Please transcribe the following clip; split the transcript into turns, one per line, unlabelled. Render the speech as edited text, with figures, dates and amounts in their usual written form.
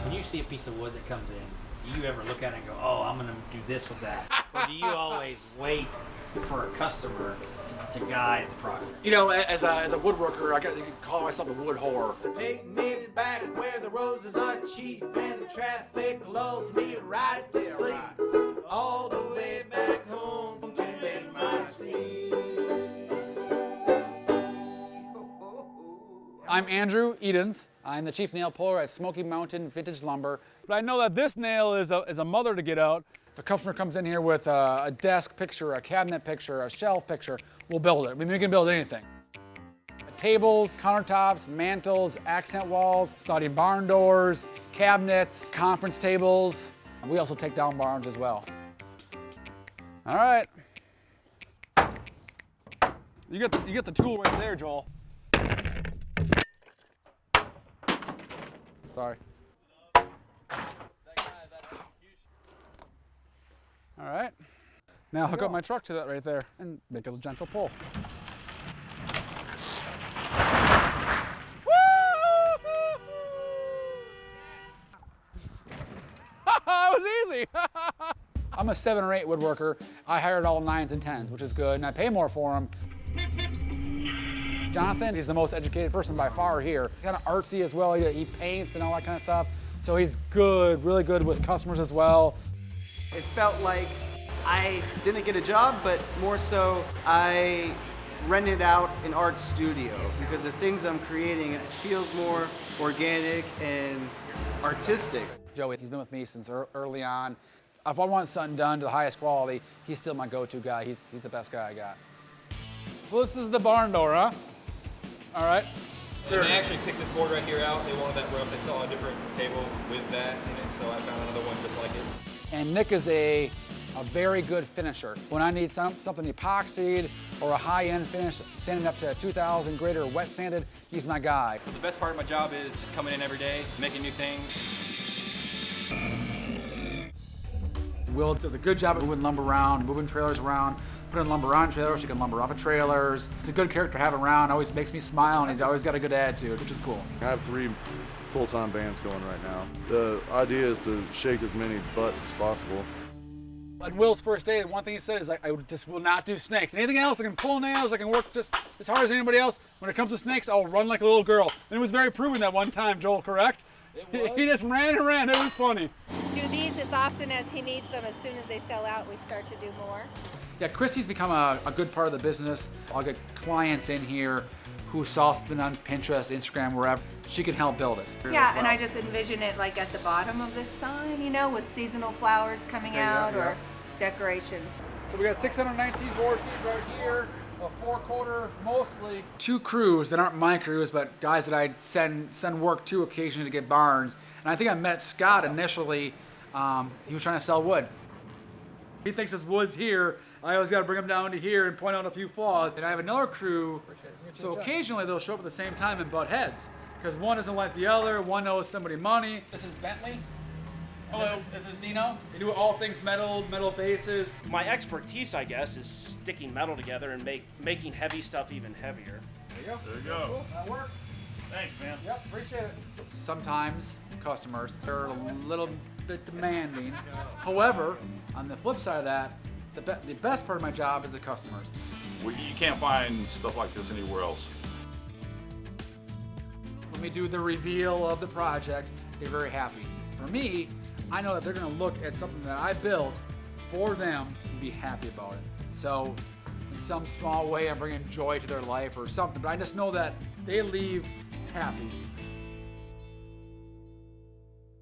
When you see a piece of wood that comes in, do you ever look at it and go, oh, I'm going to do this with that? Or do you always wait for a customer to guide the project?
You know, as a woodworker, I can call myself a wood whore.
Take me back where the roses are cheap and the traffic lulls me right to sleep. All the way back home to bed my seat.
I'm Andrew Edens. I'm the chief nail puller at Smoky Mountain Vintage Lumber.
But I know that this nail is a mother to get out.
If a customer comes in here with a desk picture, a cabinet picture, a shelf picture, we'll build it. I mean, we can build anything. Tables, countertops, mantles, accent walls, sliding barn doors, cabinets, conference tables. We also take down barns as well.
All right. You get the tool right there, Joel.
Sorry.
All right. Now hook up my truck to that right there and make a gentle pull. That was easy.
I'm a 7 or 8 woodworker. I hired all 9s and 10s, which is good, and I pay more for them. Jonathan, he's the most educated person by far here. Kind of artsy as well. He paints and all that kind of stuff. So he's good, really good with customers as well.
It felt like I didn't get a job, but more so I rented out an art studio because the things I'm creating, it feels more organic and artistic.
Joey, he's been with me since early on. If I want something done to the highest quality, he's still my go-to guy. He's the best guy I got.
So this is the barn door, huh? All right.
And they actually picked this board right here out. They wanted that rough. They saw a different table with that in it, so I found another one just like it.
And Nick is a very good finisher. When I need something epoxied or a high-end finish, sanding up to 2,000 grit or wet sanded, he's my guy.
So the best part of my job is just coming in every day, making new things.
Will does a good job of moving lumber around, moving trailers around, putting lumber on trailers, she can lumber off of trailers. He's a good character to have around, always makes me smile, and he's always got a good attitude, which is cool.
I have 3 full-time bands going right now. The idea is to shake as many butts as possible.
At Will's first day, one thing he said is like, I just will not do snakes. Anything else, I can pull nails, I can work just as hard as anybody else. When it comes to snakes, I'll run like a little girl. And it was very proven that one time, Joel, correct? He just ran and ran, it was funny.
Do these as often as he needs them. As soon as they sell out, we start to do more.
Yeah, Christy's become a good part of the business. I'll get clients in here who saw something on Pinterest, Instagram, wherever. She can help build it.
Yeah, and I just envision it like at the bottom of this sign, you know, with seasonal flowers coming out or decorations.
So we got 619 board feet right here, a 4-quarter mostly.
2 crews that aren't my crews, but guys that I send work to occasionally to get barns. And I think I met Scott initially. He was trying to sell wood. He thinks his wood's here. I always got to bring him down to here and point out a few flaws. And I have another crew, so occasionally they'll show up at the same time and butt heads. Because one isn't like the other, one owes somebody money. This is Bentley. Hello, this is Dino. They do all things metal bases.
My expertise, I guess, is sticking metal together and making heavy stuff even heavier.
There you go.
There you go.
Cool. That works.
Thanks, man.
Yep, appreciate it.
Sometimes customers, they're a little bit demanding. However, on the flip side of that, the best part of my job is the customers.
You can't find stuff like this anywhere else.
When we do the reveal of the project, they're very happy. For me, I know that they're gonna look at something that I built for them and be happy about it. So in some small way, I'm bringing joy to their life or something, but I just know that they leave happy.